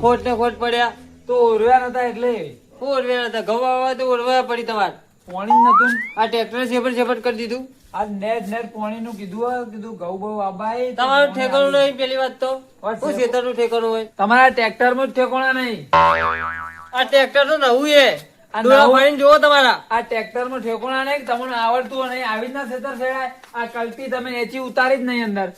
ખોટ ને ખોટ પડ્યા તો ઓરવ્યા નતા એટલે ઓરવ્યા હતા ઘઉં વાવવા તો ઓરવા પડી તમારે પોણી નતું. આ ટ્રેક્ટર સેપટ સેપટ કરી દીધું. આ નેટ પોણી નું કીધું ઘઉં બહુ આબાઈ તમારું ઠેકાણું નહીં પેલી વાત તો શું ખેતર નું ઠેકાણું હોય તમારા ટ્રેક્ટર માં જ ઠેકોણા નહીં. આ ટ્રેક્ટર તો નવું છે આ ડોળા નવું? પાડીને જોવો તમારા આ ટ્રેક્ટર માં ઠેકોણા નહીં તમને આવડતું નહીં આવી જ ના ખેતર છેડાય. આ કલ્ટી તમે એચી ઉતારી જ નહીં અંદર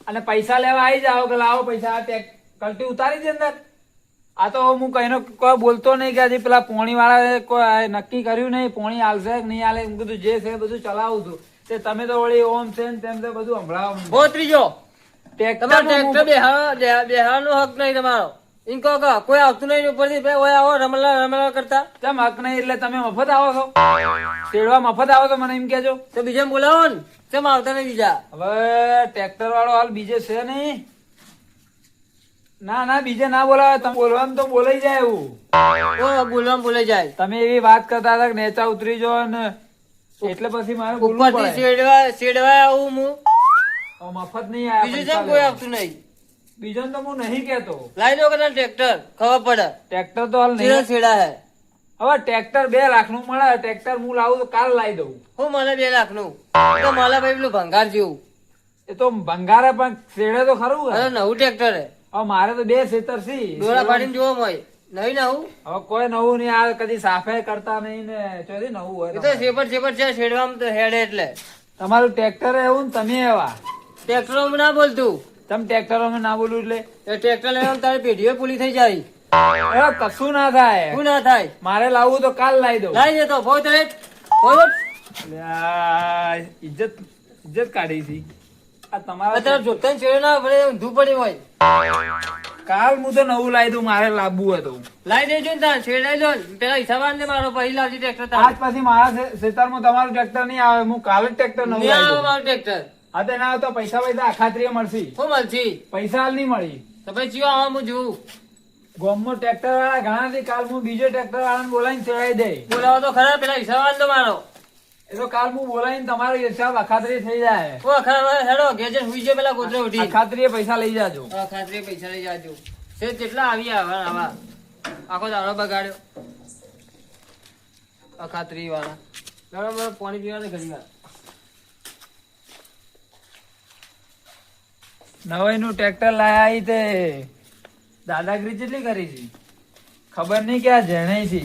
અને પૈસા લેવા આવી જાઓ કે લાવો પૈસા. આ કલ્ટી ઉતારી જ અંદર. આ તો હું કઈનો કોઈ બોલતો નહીં કે હજી પેલા પોણી વાળા કોઈ નક્કી કર્યું નહીં પોણી હાલશે કે નહીં હાલે. એમ બધું જે છે બધું ચલાવું છું તે તમે તો વળી ઓમ છે ને તેમ છે બધું સંભળાવો. બોત્રીજો તમારો ટ્રેક્ટર ટ્રેક્ટર બેહારનો હક નહીં તમારો. એમ કહો કે કોઈ આવતું નહીં ઉપરથી ભાઈ ઓય આવો રમલા રમલા કરતા કેમ હક નહીં એટલે તમે મફત આવો છો તેડવા મફત આવો છો મને એમ કેજો. તો બીજા બોલાવો ને કેમ આવતા નહીં બીજા. હવે ટ્રેક્ટર વાળો હાલ બીજે છે નહીં. ના ના બીજે ના બોલાવે તમે બોલવાનું તો બોલાઈ જાય એવું. બોલવા બોલે જાય તમે એવી વાત કરતા હતા કે નેચા ઉતરી જાઓ ને એટલે પછી મારે બોલવું ઉપરથી પડે. શેડવા આવું હું હવે મફત નહીં બીજું આયા કેમ કોઈ આવતું નહીં. બીજો તો હું નહીં કેતો. લાઈ દો કદાચ ટ્રેક્ટર ખબર પડે ટ્રેક્ટર તો હાલ શેડા નહીં. શેડા હે હવે ટ્રેક્ટર 2 લાખ નું મળે. ટ્રેક્ટર હું લાવું તો કાલ લાવી દઉં. હું મને 2 લાખ નું તો માલા ભાઈ પેલું ભંગાર જેવું. એ તો ભંગારે પણ શેડે તો ખરું અરે હે. નવું ટ્રેક્ટર હે હવે મારે તો 2 ખેતર છે. ડોળા પાડીને જોવો મોય નહીં નવું. હવે કોઈ નવું નહીં. આ કદી સાફે કરતા નહીં ને ચોથી નવું હોય એ તો તમારે. સેપટ સેપટ છે શેડવામાં તો હેડે એટલે તમારું ટ્રેક્ટર એવું ને તમે એવા. ટ્રેક્ટર ના બોલતું. તમે ટ્રેક્ટરોમાં ના બોલું એટલે એ ટ્રેક્ટર લેવામાં તારી પેઢીઓ પૂરી થઈ જાય. હવે કશું ના થાય. શું ના થાય મારે લાવવું તો કાલ લાવી દઉં. લાઈ દેતો ફોટ રેટ ફોટ અલ્યા, ઇજ્જત કાઢી છે આ તમારા. અત્યારે જોતા ને શેડો ના પડે ઊંધું પડી હોય. કાલ હું તો નવું લાવી દઉં. મારે લાવવું હતું લાઈ દેજો ને તાર શેડાઈ દો ને. પેલા હિસાબ આને મારો પછી લાવજે ટ્રેક્ટર તાર. આજ પછી મારા ખેતરમાં તમારું ટ્રેક્ટર નહીં આવે. હું કાલે જ ટ્રેક્ટર નવું નહીં આવે લાવી દઉં. મારું ટ્રેક્ટર. હા તો ના આવે તો પૈસા અખાત્રીએ મળશે. શું મળશે પૈસા હાલ નહીં મળી. તો પછી ચિયો આવા હું જોઉં. ગામમાં ટ્રેક્ટર વાળા ઘણા છે. કાલ હું બીજો ટ્રેક્ટર વાળાને બોલાવીને ચડાવી દે. બોલાવો તો ખરા પેલા હિસાબ આને દો મારો. એ તો કાલ હું બોલાવીને તમારો હિસાબ અખાત્રી થઈ જાય. ઓ ખરા હેડો ગેજે હુઈ જો પેલા ગોદરે ઉઠી. અખાત્રીએ પૈસા લઈ જાજો. ખાતરી પૈસા લઈ જાજો. છે કેટલા આવી આવા આખો દાડો બગાડ્યો અખાત્રી વાળા. બરાબર પાણી પીવા ઘણી વાર. નવાઈ નું ટ્રેક્ટર લાયા તે દાદાગીરી કેટલી કરી છે ખબર નહીં કે આ જેણે છે.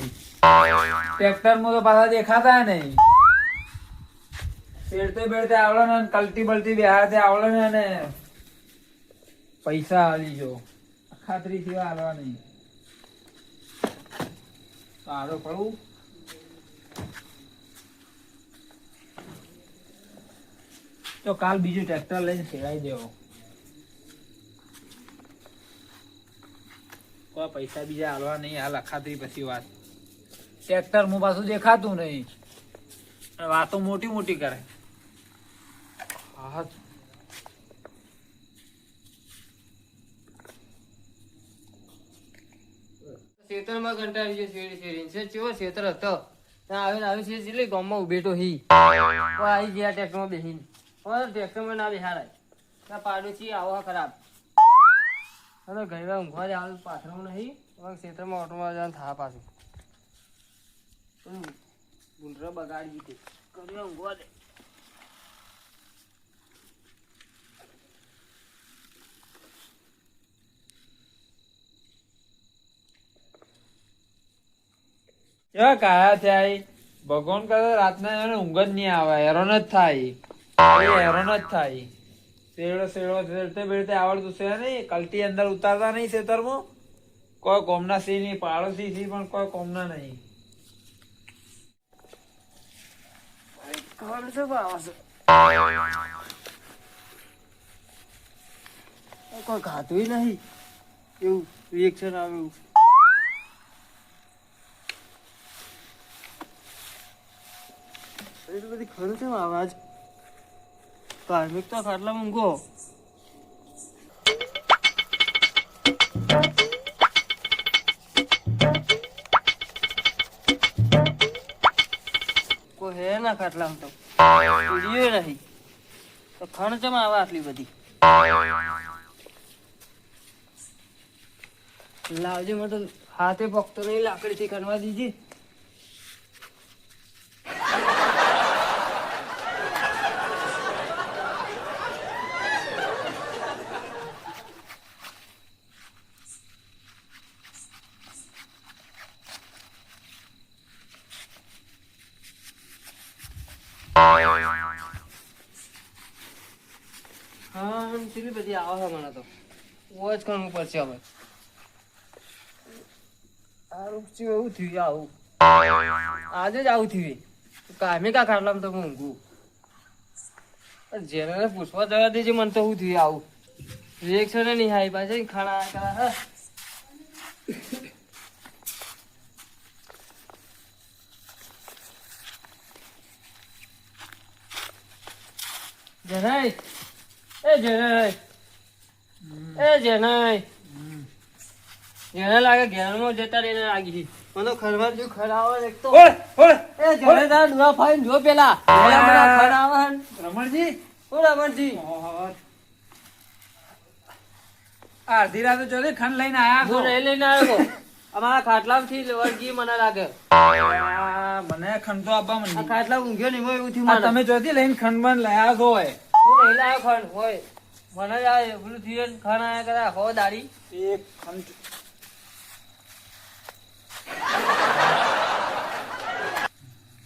ટ્રેક્ટર માં તો પાછા દેખાતા નહીં. શેડતે બેડતે આવડે ને કલટી બલટી બેહાડતે આવડે ને અને પૈસા આલી જો ખાતરી સિવાય હાલવા નહીં. સારું પડવું તો કાલ બીજું ટ્રેક્ટર લઈને ખેડાઈ દેવો. કોઈ પૈસા બીજા હાલવા નહીં. હાલ અખાત્રી પછી વાત. ટ્રેક્ટર હું પાછું દેખાતું નહીં. વાતો મોટી મોટી કરે. હા ખેતરમાં કંટાળી ગયો શેરી શેરી છે ચેવો ખેતર હતો ત્યાં આવીને આવી છે એટલે ગામમાં ઉભેટો હી આવી ગયા ટ્રેક્ટરમાં બેસીને ટ્રેક્ટરમાં ના બેહારાય ત્યાં પાડોશી આવો ખરાબ હવે ઘણી વાર ઊંઘવા જ હાલ પાથરવું નહીં ખેતરમાં ઓટોમાં જવાનું થા પાછું ગુંડરો બગાડી દીધી ઘણી વાર ઊંઘવા દે. કેવા કાયા થયા ભગવાન કરે રાતના એને ઊંઘ જ નહીં આવે. હેરાન જ થાય. હેરાન જ થાય. શેડો શેડો શેડતે બેડતે આવડતું છે નહીં. કલટી અંદર ઉતારતા નહીં ખેતરમાં. કોઈ કોમના સી નહીં. પાડોશી સી પણ કોઈ કોમના નહીં. ખબર છે બાવા કોઈ ખાતું નહીં એવું રિએક્શન આવે એવું. એટલી બધી ખરું છે આવાજ કાર્મિક તો ખાટલા મૂંગો કોઈ હે ના ખાટલામાં તો નહીં તો ખણ ચમ આવે આટલી બધી લાવજે, મને તો હાથે પકતો નહીં, લાકડીથી કરવા દીધી. હા, કેટલી બધી આવે છે મને તો. ઓજ કરવું પડશે હવે. સારું છે, એવું થયું આવું. આજે જ આવું થયું. કામે કા ખાટલામાં તો હું ઊંઘું. જેને પૂછવા જવા દેજે, મને તો શું થયું આવું. રિએક્શન નહીં આવી પાછી ખાણા કરા. હા, જનાઈ, એ જનાઈ, એ જનાઈ. જેને લાગે ઘેરમાં જતા રહીને લાગી. મને ખરવા જો ખરાવો એક તો. ઓય ઓય એ જણે તારા ડુઆ ફાઈન જો પેલા. પેલા મને ખરાવા હન. રમણજી ઓ રમણજી. આ અડધી રાતે ચોથી ખંડ લઈને આયા છો. હું નહીં લઈને આવ્યો તો. અમારા ખાટલામાંથી વળગી મને લાગે. આ મને ખંડ તો આપવા આ માંડી. ખાટલા ઊંઘ્યો નહીં હોય એવું થયું આ મને. તમે ચોથી લઈને ખંડ બન લાયા છો હોય. હું નહીં લાયો ખંડ હોય. મને જ આ પેલું થયું ને ખણ આયા કરા હો દાડી. એક ખંડ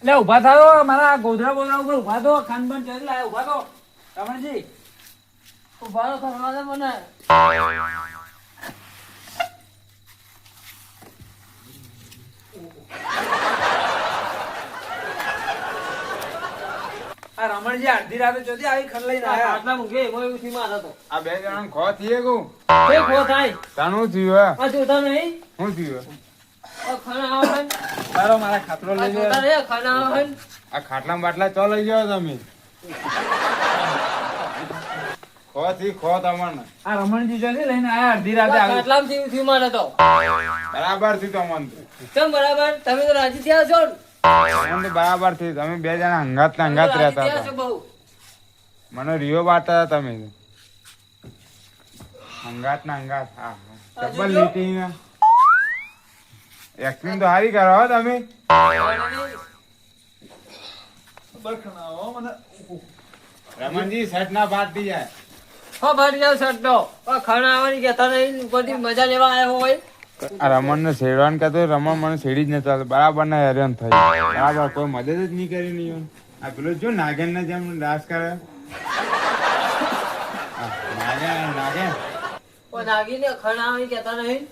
એટલે ઉભા થાઓ, મારા ગોધરા બોધરા ઉપર ઉભા થો. ખંડ બન ચોથી લાયા, ઉભા થો રમણજી. ઉભારો ખરવા દે મને. આ રમણજી અડધી રાતે ચોથી આવી ખંડ લઈને આ આયા. ખાટલા ઊંઘ્યો એમાં એવું થયું મારે તો. આ બે જણા ખો થઈએ ગયું એ ખો થાય. તાનું થયું આ જોતા નહીં. શું થયું આ ખણ આવે હન. તારો મારા ખાટલો આ લઈ જોતા લે. નહીં, ખણ આવે હન. આ ખાટલા બાટલા ચો લઈ જાઓ તમે ખો થી ખો તમને આ રમણજી ચોથી લઈને આયા અડધી રાતે આ આવી. ખાટલામાંથી એવું થયું મારે તો. બરાબર થી તમને કેમ બરાબર? તમે તો રાજી થયા છો ને? તમને તો બરાબર થી તમે બે જણા હંગાત ને હંગાત રાજી રહેતા થયા છો હતા બહુ. મને રિયો બાટા હતા તમે હંગાત ને હંગાત હા આ ડબલ જોજો. લીટી એક્ટિંગ તો સારી કરો હો તમે બરખણાવો મને. રમણજી સેટ ના પાડતી જાય હો ભરી જાવ શર્ટો. આ ખણ આવવાની કહેતા નહીં, ઉપરથી મજા લેવા આવ્યો હોય. આ રમણ ને છેડવાનું કહેતો રમણ મને છેડી જ ન ચાલે બરાબર ના હેરાન થઈ બરાબર કોઈ મદદ જ નહીં કરી નહીં આ પેલો જો નાગેન ને જેમ ડાન્સ કરે હા, નાગેન નાગેન ઓ નાગીને ખણ આવવાની કહેતા નહીં.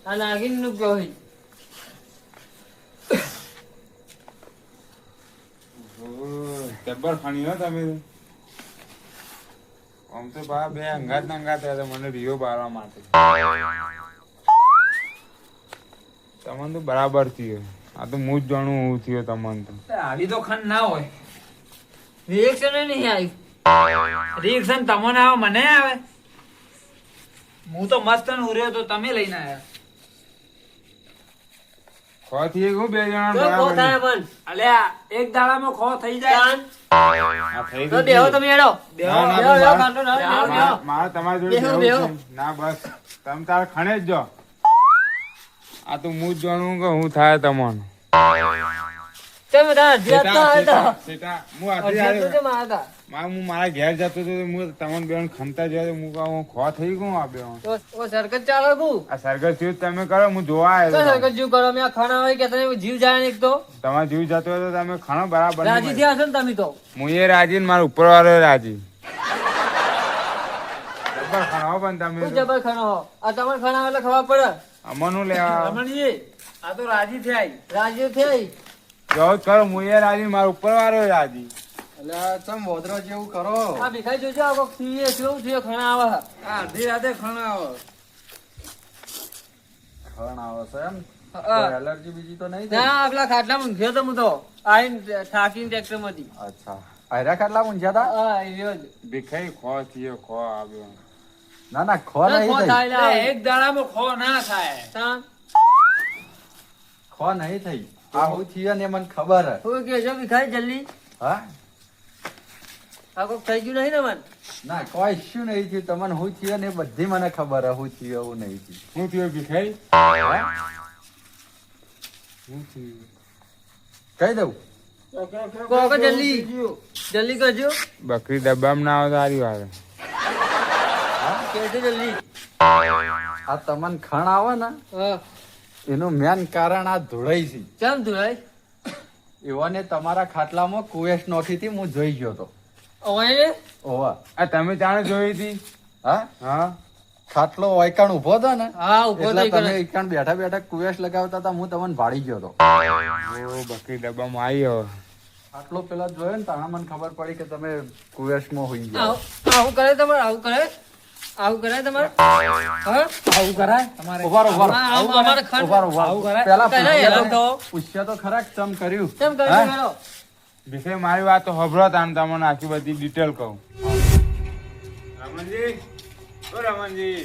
આ નાગીન નું કયો હોય. જબ્બર ખાણી હો તમે આમ તો બા બે અંગાત ના અંગાત હતા મને રિયો બારવા માટે તમને તો બરાબર થયો આ તો હું જ જાણું હું થયો તમને તો આવી તો ખંડ ના હોય. રિએક્શન નહીં આવ્યું. રિએક્શન તમને આવે મને આવે. હું તો મસ્ત ને ઉર્યો તો તમે લઈને આયા. ખો થી હું બે જણા તો ખો થાય બરાબર પણ. અલ્યા એક દાડામાં ખો થઈ જાય. ચાન. આ થઈ તો ગયું બેહો છે. તમે એડો. બેહો, ના, ના, બેહો, બેહો, મારે- કાંટો ના, બેહો, બેહો. મારે તમારી જોડે બેહો, બેહવું બેહો. છે. ના બસ તમે તાર ખણે જ જો આ તો હું જ જાણું કે હું થાય તમને તમે તારા અધ્યાત્મ હતા. સેટા હું આથી અધ્યાત્મ આવ્યો. તો મારા હતા. હું મારા ઘેર જતો હતો તો હું તમને બેન ખમતા જોયો તો હું કહું ખો થઈ ગયું આ બે તો ઓ સરકત ચાલે કુ. આ સરગસ થયું તમે કરો હું જોવા તો આવ્યો સરકત જીવ કરો. મેં આ ખાના હોય કે તને જીવ જાય ને એક તો. તમારે જીવ જતો હોય તો તમે ખાણો બરાબર રાજી થયા છો ને તમે તો. હું એ રાજી ને મારા ઉપર વાળો રાજી જબ્બર ખાણો પણ તમે ખૂબ તો. જબર ખાના હો. આ તમારે ખાના એટલે ખબર પડે. અમરનું લેવા રમણજી આ તો રાજી થઈ. રાજી થઈ. જો જ કરો હું એ રાજી ને મારા ઉપર વાળો રાજી આ ભીખાઈ જોજો આ કોક થઈએ કેવું થયું ખાના આવે. આ અડધી રાતે ખણ આવે. હા. ના આ પેલા ખાટલામાં ઊંઘ્યો તો હું તો. આઈને થાકીને ટ્રેક્ટર માંથી. અચ્છા હા એ રહ્યો જ. ભીખાઈ ખો થયો ખો આવ્યો ના, ખો થાય એટલે લા. એક દાડામાં ખો ના થાય. તાન. ખો નહીં થઈ આ હું થયો ને મને ખબર હે. હું કહેજો ભીખાઈ જલ્દી. હા આ કોક થઈ ગયું નહીં ને મન ના કોઈ શું નહીં થયું તમને હું થયું ને એ બધી મને ખબર હે હું થયું એવું નહીં થયું શું થયું ભીખાઈ? કહી દઉં કોક જલ્દી જલ્દી કરજો બકરી ડબ્બામાં ના આવે તો સારી વાત. કહેજો જલ્દી આ તમને ખણ આવે ને હા એનું મેન કારણ આ ધોળાઈ છે. કેમ ધુરાય એવાને તમારા ખાટલામાં કુવેશ નોખી હતી હું જોઈ ગયો તો. ઓય ઓવા આ તમે જાણે જોઈ હતી? હા હા ખાટલો ઓયકાણ ઉભો હતો ને હા ઉભો એટલે થઈ તમે ગયો એકાણ બેઠા બેઠા કુવેશ લગાવતા હતા હું તમને ભાડી ગયો તો. ઓ બકરી ડબ્બામાં આવી હવે. ખાટલો પેલા જોયો ને તાણા મને ખબર પડી કે તમે કુવેશમાં હોઈ ગયા. આવું કરે તમારે આવું કરે તમારે હા આવું કરાય તમારે? ઉભા રહો, ઉભા રહો. અમારે ખંડ ઉભા રહો, ઉભા રહો. આવું કરાય? પેલા કરાય પૂછ્યા એમ તો- તો. પૂછ્યા તો ખરા કે ચમ કર્યું કેમ હા? કર્યું હેલો ભીખાઈ મારી વાત તો હભરો તાન તમને આખી બધી ડિટેલ કહું. રમણજી, ઓ રમણજી,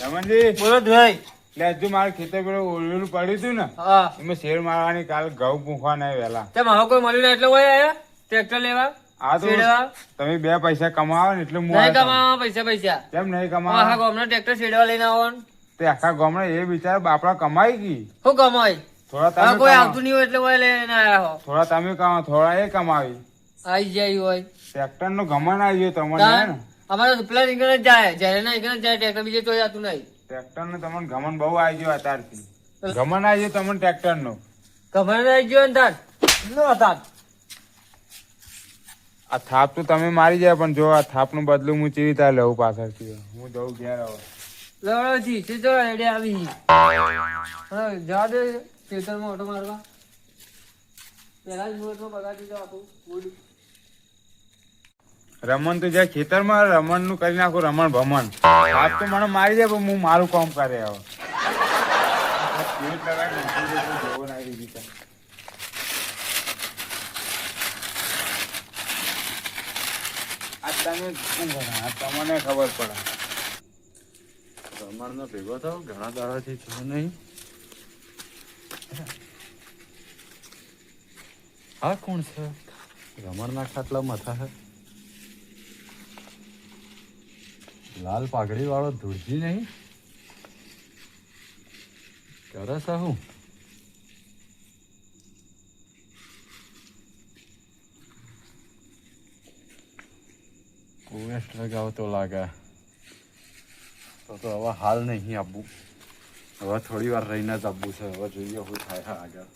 રમણજી, બોલો ધુરાય લે હજુ મારું ખેતર પેલું ઓલું પડ્યું હતું ને હા એમાં શેર મારવાની કાલ ઘઉં પૂંખવા નહીં વહેલા. તેમ હવે કોઈ મળ્યું નહીં એટલે હોય આયા ટ્રેક્ટર લેવા આ તો શેડવા તમે 2 પૈસા કમાવો ને એટલે હું નહીં આવ્યો. કમાવા પૈસા કેમ નહીં આખા કમાવા? ગામનો ટ્રેક્ટર શેડવા લઈને આવો ને. તે આખા ગામડે એ બિચારા બાપડા કમાઈ ગઈ. શું કમાય થોડા હવે તમે કોઈ કમાવો. આવતું નહીં હોય એટલે હોય લઈને આયા હો થોડા તમે કમાવો, થોડા એ કમાવી. આઈ જાય હોય ટ્રેક્ટર નું ગમન આવી ગયું તમને હે ને? અમારે પેલા રીંગણ જ જાય જ્યારે ના રીંગણ જ જાય ટ્રેક્ટર બીજે તો જતું નહીં ટ્રેક્ટર નું તમને ગમન બહુ આવી ગયું અત્યારથી. ગમન આવી ગયું તમને ટ્રેક્ટર નું. કમાઈને આવી ગયો ને તાર લો તાર આ થાપ તો તમે મારી જાય પણ જો આ થાપ નું બદલું હું ચીવી ત્યાં લઉં પાછળથી. હું જઉં ઘેર હવે. લવડોજી સીધો રેડી આવી હા જા દે ખેતરમાં ઓટો મારવા પેલા જ મુહૂર્તમાં બગાડી દીધો આખું મૂડ. રમણ તો જ્યાં ખેતરમાં રમણ નું કરી નાખું રમણ ભમણ. થાપ તો મને મારી જાય પણ હું મારું કામ કરે હવે. આ પેટ લગાડી મૂકી દે તો જોવો ના આવી રીતે. આ તમે શું કરો? આ તમને ખબર પડે. રમણનો ભેગો થયો ઘણા દાડાથી થયો નહીં. હા કોણ છે? રમણના ખાટલામાં હતા હે લાલ પાઘડી વાળો ધુરજી નહીં કરે છે હું? કુવેશ લગાવતો લાગે તો હવે હાલ નહીં આપવું. હવે થોડી વાર રહીને જ આપવું છે. હવે જોઈએ શું થાય છે આગળ.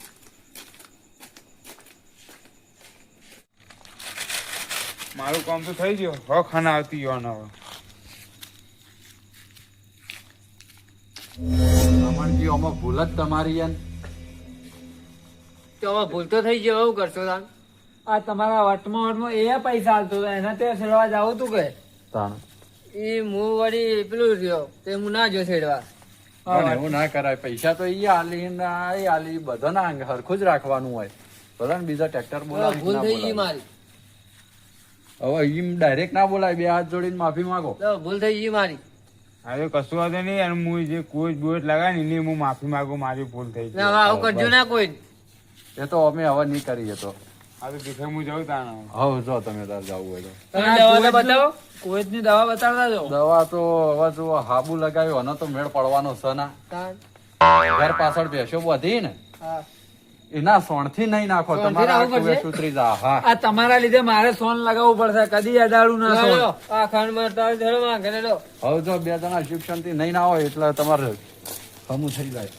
મારું કામ તો થઈ ગયું. હવે ખાના આવતી ગયો હવે. રમણજી આમાં ભૂલ જ તમારી યાર. તો હવે ભૂલ તો થઈ ગયો એવું કરશો તાન આ તમારા વટમાં એ પૈસા હાલતો હતો એના તે સેડવા જાવ તું કે તાણ એ હું વળી પેલું રહ્યો તે હું ના જો છેડવા પણ એવું ના કરાય. પૈસા તો ઈ આલી ને આ આલી બધાના અંગ હરખું જ રાખવાનું હોય. ભલે ને બીજા ટ્રેક્ટર બોલાવી ભૂલ ના થઈ ગઈ બોલાવી. મારી હવે ઈમ ડાયરેક્ટ ના બોલાય. 2 હાથ જોડીને માફી માંગો. તો ભૂલ થઈ ગઈ મારી હવે કશું વાંધો નહીં. અને હું જે કોઈ બોટ લગાવી ને એની હું માફી માંગુ. મારી ભૂલ થઈ ને હવે ગઈ. આવું કરજો ના કોઈ એ તો અમે હવે નહીં કરીએ તો. આ તો ભીખે હું જઉં તાણ. હવે જો તમે તાર જવું હોય તો. તમે દવા તો બતાવો કોવિડની દવા બતાડતા જો દવા તો હવે જો હાબુ લગાવ્યો એનો તો મેળ પડવાનો છે ના. તાન ઘર પાછળ બેસો બધી ને હા એના સોણથી નહીં નાખો. સોણથી તમારા નાખવું પડશે? કુવેશ ઉતરી જા. હા આ તમારા લીધે મારે સોન લગાવવું પડશે કદી અડાડું ના સોન લો, આ ખાંડ માં તારે ધરો માં ઘરે લો હવે જો 2 જણા શિક્ષણ થી નહીં ના હોય એટલે તમારે હમું થઈ જાય.